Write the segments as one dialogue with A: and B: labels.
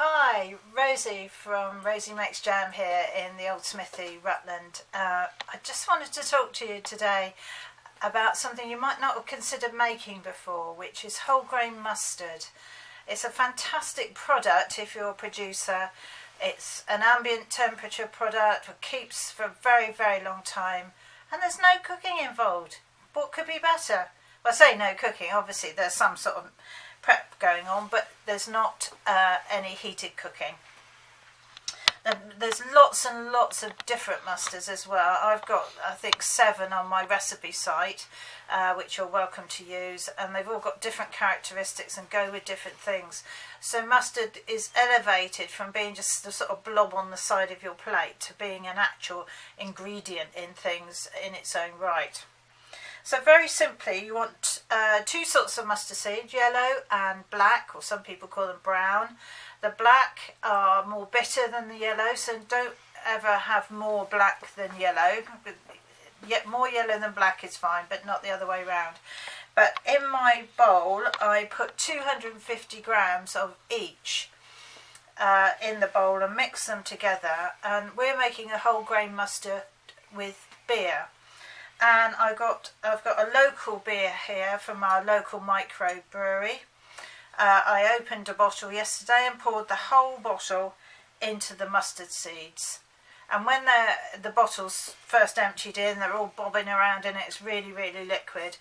A: Hi, Rosie from Rosie Makes Jam here in the Old Smithy, Rutland. I just wanted to talk to you today about something you might not have considered making before, which is whole grain mustard. It's a fantastic product if you're a producer. It's an ambient temperature product that keeps for a very, very long time, and there's no cooking involved. What could be better? Well, I say no cooking, obviously there's some sort of prep going on, but there's not any heated cooking. There's lots and lots of different mustards as well. I've got, I think, 7 on my recipe site, which you're welcome to use, and they've all got different characteristics and go with different things. So mustard is elevated from being just a sort of blob on the side of your plate to being an actual ingredient in things in its own right. So very simply, you want 2 sorts of mustard seed, yellow and black, or some people call them brown. The black are more bitter than the yellow, so don't ever have more black than yellow. Yet more yellow than black is fine, but not the other way around. But in my bowl, I put 250 grams of each in the bowl and mix them together. And we're making a whole grain mustard with beer. And I've got a local beer here from our local micro brewery. I opened a bottle yesterday and poured the whole bottle into the mustard seeds. And when the bottle's first emptied in, they're all bobbing around in it. It's really, really liquid.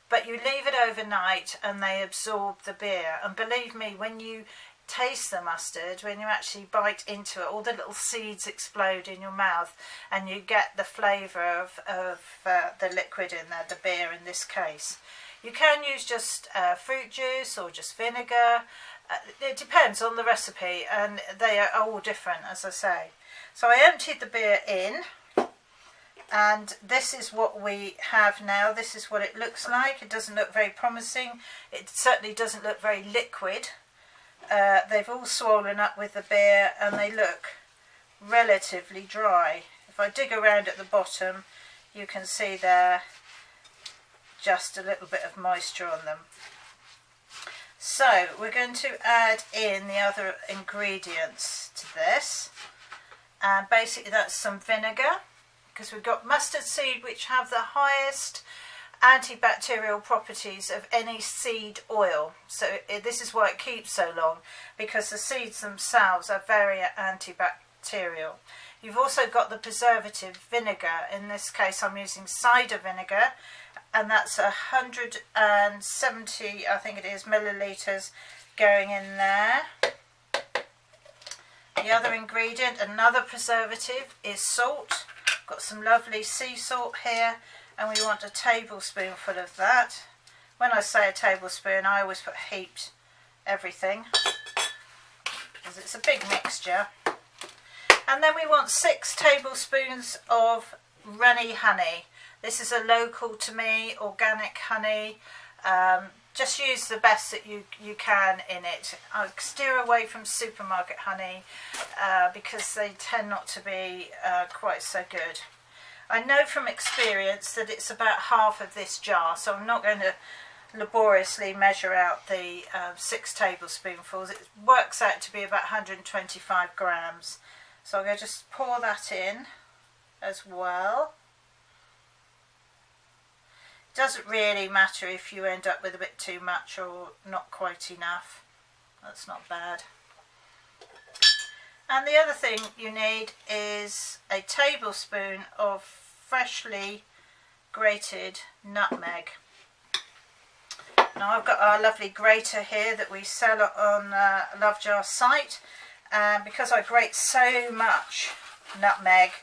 A: But you leave it overnight and they absorb the beer. And believe me, when you taste the mustard, when you actually bite into it, all the little seeds explode in your mouth and you get the flavour of the liquid in there, the beer in this case. You can use just fruit juice or just vinegar. It depends on the recipe, and they are all different, as I say. So I emptied the beer in, and this is what we have now. This is what it looks like. It doesn't look very promising. It certainly doesn't look very liquid. They've all swollen up with the beer and they look relatively dry. If I dig around at the bottom, you can see there just a little bit of moisture on them. So we're going to add in the other ingredients to this, and basically that's some vinegar, because we've got mustard seed which have the highest antibacterial properties of any seed oil. So this is why it keeps so long, because the seeds themselves are very antibacterial. You've also got the preservative vinegar. In this case I'm using cider vinegar, and that's 170, I think it is, millilitres going in there. The other ingredient, another preservative, is salt. Got some lovely sea salt here, and we want a tablespoonful of that. When I say a tablespoon, I always put heaped everything, because it's a big mixture. And then we want 6 tablespoons of runny honey. This is a local to me, organic honey. Just use the best that you can in it. I steer away from supermarket honey because they tend not to be quite so good. I know from experience that it's about half of this jar, so I'm not going to laboriously measure out the 6 tablespoonfuls. It works out to be about 125 grams. So I'm going to just pour that in as well. It doesn't really matter if you end up with a bit too much or not quite enough. That's not bad. And the other thing you need is a tablespoon of freshly grated nutmeg. Now I've got our lovely grater here that we sell on Lovejar site, and because I grate so much nutmeg,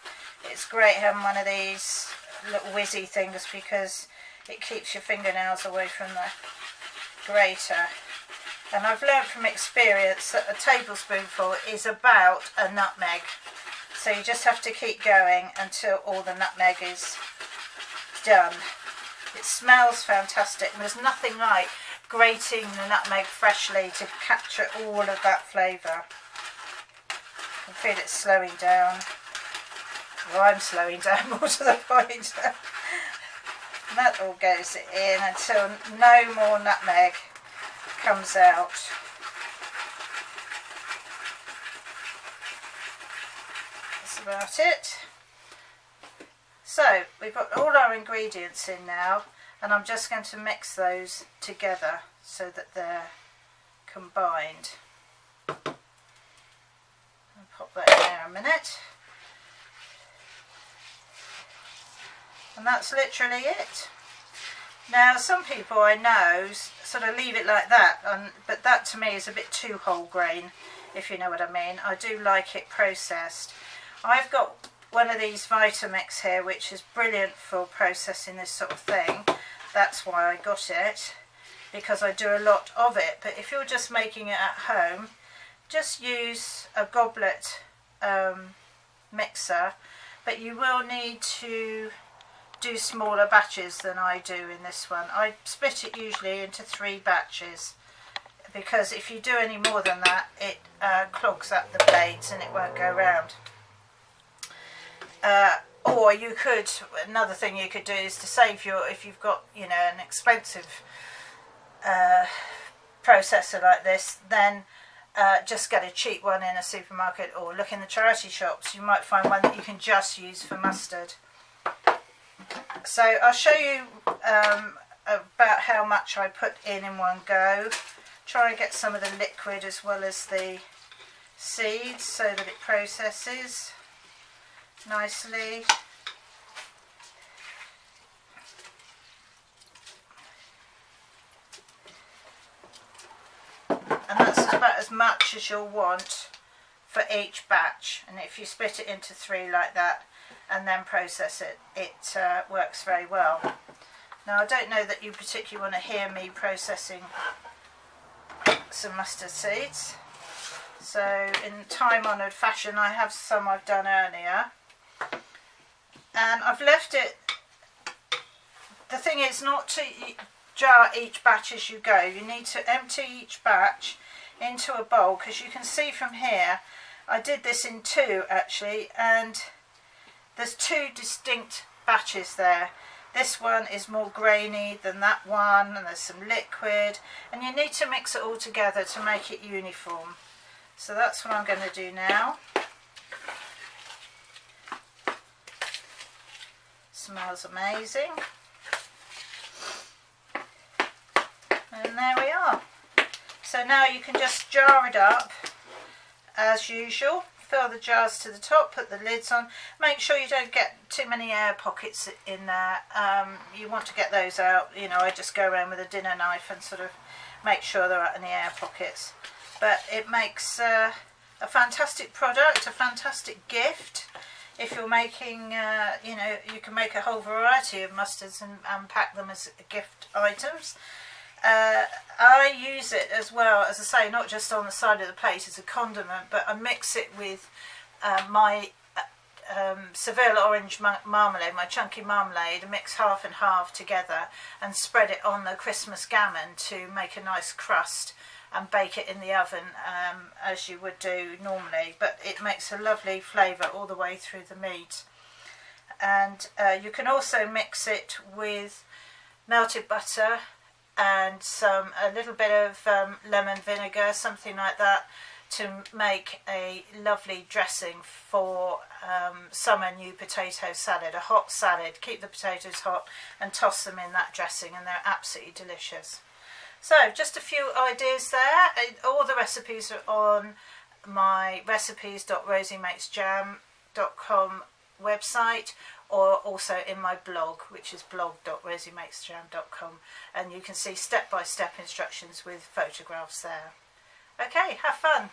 A: it's great having one of these little whizzy things, because it keeps your fingernails away from the grater. And I've learned from experience that a tablespoonful is about a nutmeg. So you just have to keep going until all the nutmeg is done. It smells fantastic, and there's nothing like grating the nutmeg freshly to capture all of that flavour. I can feel it slowing down. Well, I'm slowing down more to the point. And that all goes in until no more nutmeg comes out. that's about it. So we've got all our ingredients in now, and I'm just going to mix those together so that they're combined. I'll pop that in there a minute. And that's literally it. Now some people I know sort of leave it like that, but that to me is a bit too whole grain, if you know what I mean. I do like it processed. I've got one of these Vitamix here which is brilliant for processing this sort of thing. That's why I got it, because I do a lot of it. But if you're just making it at home, just use a goblet mixer, but you will need to do smaller batches than I do in this one. I split it usually into 3 batches, because if you do any more than that, it clogs up the blades and it won't go round. Or you could, another thing you could do is to save if you've got, you know, an expensive processor like this, then just get a cheap one in a supermarket or look in the charity shops. You might find one that you can just use for mustard. So I'll show you about how much I put in one go. Try and get some of the liquid as well as the seeds so that it processes nicely. And that's about as much as you'll want for each batch, and if you split it into 3 like that and then process it, it works very well. Now I don't know that you particularly want to hear me processing some mustard seeds, so in time-honoured fashion I have some I've done earlier, and I've left it. The thing is not to jar each batch as you go. You need to empty each batch into a bowl, because you can see from here I did this in 2 actually, and there's 2 distinct batches there. This one is more grainy than that one, and there's some liquid, and you need to mix it all together to make it uniform. So that's what I'm going to do now. Smells amazing. And there we are. So now you can just jar it up as usual. Fill the jars to the top, put the lids on. Make sure you don't get too many air pockets in there. You want to get those out. You know, I just go around with a dinner knife and sort of make sure there aren't any air pockets. But it makes a fantastic product, a fantastic gift. If you're making, you know, you can make a whole variety of mustards and pack them as gift items. I use it as well, as I say, not just on the side of the plate as a condiment, but I mix it with my Seville orange marmalade, my chunky marmalade. I mix half and half together and spread it on the Christmas gammon to make a nice crust and bake it in the oven as you would do normally, but it makes a lovely flavour all the way through the meat. And you can also mix it with melted butter and a little bit of lemon vinegar, something like that, to make a lovely dressing for summer new potato salad, a hot salad. Keep the potatoes hot and toss them in that dressing, and they're absolutely delicious. So just a few ideas there. All the recipes are on my recipes.rosiemakesjam.com website, or also in my blog, which is blog.rosiemakesjam.com, and you can see step-by-step instructions with photographs there. Okay, have fun.